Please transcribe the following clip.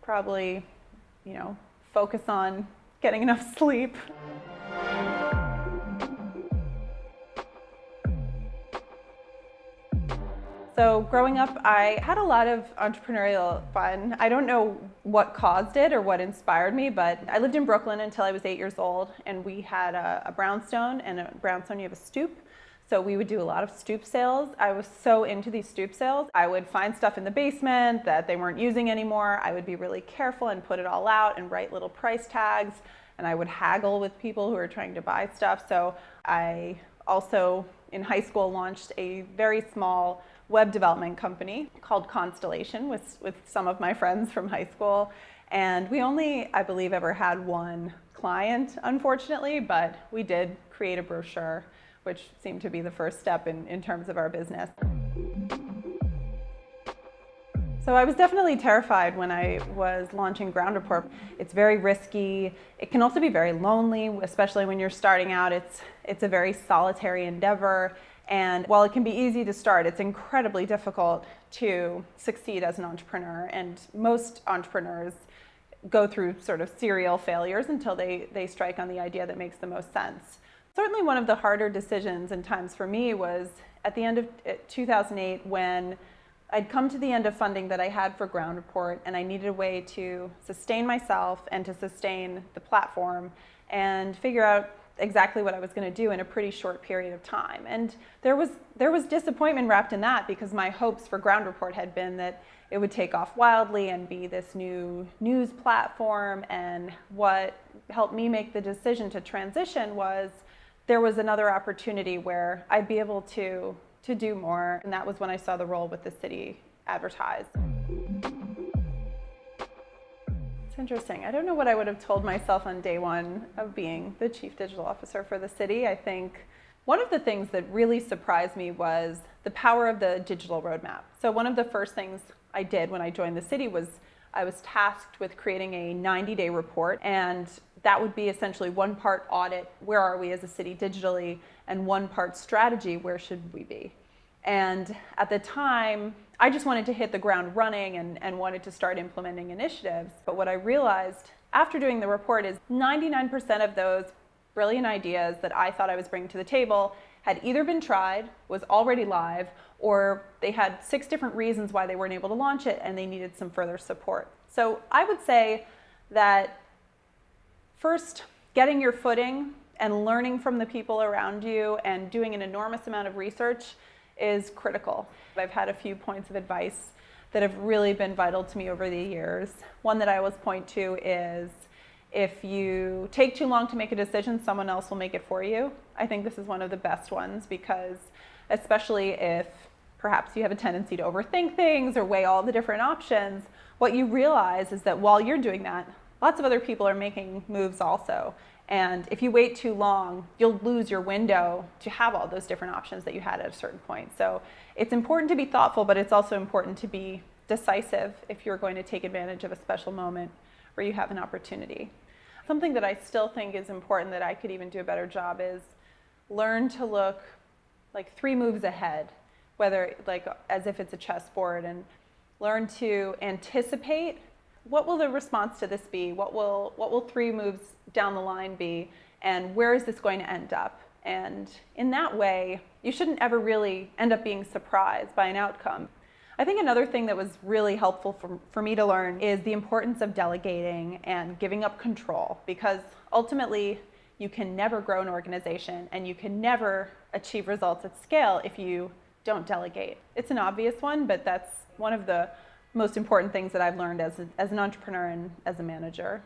probably, focus on getting enough sleep. So growing up, I had a lot of entrepreneurial fun. I don't know what caused it or what inspired me, but I lived in Brooklyn until I was 8 years old, and we had a brownstone, and a brownstone you have a stoop. So we would do a lot of stoop sales. I was so into these stoop sales. I would find stuff in the basement that they weren't using anymore. I would be really careful and put it all out and write little price tags, and I would haggle with people who were trying to buy stuff. So I also, in high school, launched a very small web development company called Constellation with some of my friends from high school. And we only, I believe, ever had one client, unfortunately, but we did create a brochure, which seemed to be the first step in terms of our business. So I was definitely terrified when I was launching Ground Report. It's very risky. It can also be very lonely, especially when you're starting out. It's a very solitary endeavor. And while it can be easy to start, it's incredibly difficult to succeed as an entrepreneur. And most entrepreneurs go through sort of serial failures until they strike on the idea that makes the most sense. Certainly one of the harder decisions and times for me was at the end of 2008, when I'd come to the end of funding that I had for Ground Report, and I needed a way to sustain myself and to sustain the platform and figure out exactly what I was going to do in a pretty short period of time. And there was disappointment wrapped in that, because my hopes for Ground Report had been that it would take off wildly and be this new news platform. And what helped me make the decision to transition was there was another opportunity where I'd be able to do more. And that was when I saw the role with the city advertised. It's interesting. I don't know what I would have told myself on day one of being the chief digital officer for the city. I think one of the things that really surprised me was the power of the digital roadmap. So one of the first things I did when I joined the city was I was tasked with creating a 90-day report, and that would be essentially one part audit, where are we as a city digitally, and one part strategy, where should we be. And at the time, I just wanted to hit the ground running and wanted to start implementing initiatives. But what I realized after doing the report is 99% of those brilliant ideas that I thought I was bringing to the table had either been tried, was already live, or they had 6 different reasons why they weren't able to launch it and they needed some further support. So I would say that first, getting your footing and learning from the people around you and doing an enormous amount of research is critical. I've had a few points of advice that have really been vital to me over the years. One that I always point to is, if you take too long to make a decision, someone else will make it for you. I think this is one of the best ones, because especially if perhaps you have a tendency to overthink things or weigh all the different options, what you realize is that while you're doing that, lots of other people are making moves also. And if you wait too long, you'll lose your window to have all those different options that you had at a certain point. So it's important to be thoughtful, but it's also important to be decisive if you're going to take advantage of a special moment where you have an opportunity. Something that I still think is important that I could even do a better job is learn to look like 3 moves ahead, whether like as if it's a chessboard, and learn to anticipate what will the response to this be? What will 3 moves down the line be? And where is this going to end up? And in that way, you shouldn't ever really end up being surprised by an outcome. I think another thing that was really helpful for me to learn is the importance of delegating and giving up control, because ultimately you can never grow an organization and you can never achieve results at scale if you don't delegate. It's an obvious one, but that's one of the most important things that I've learned as an entrepreneur and as a manager.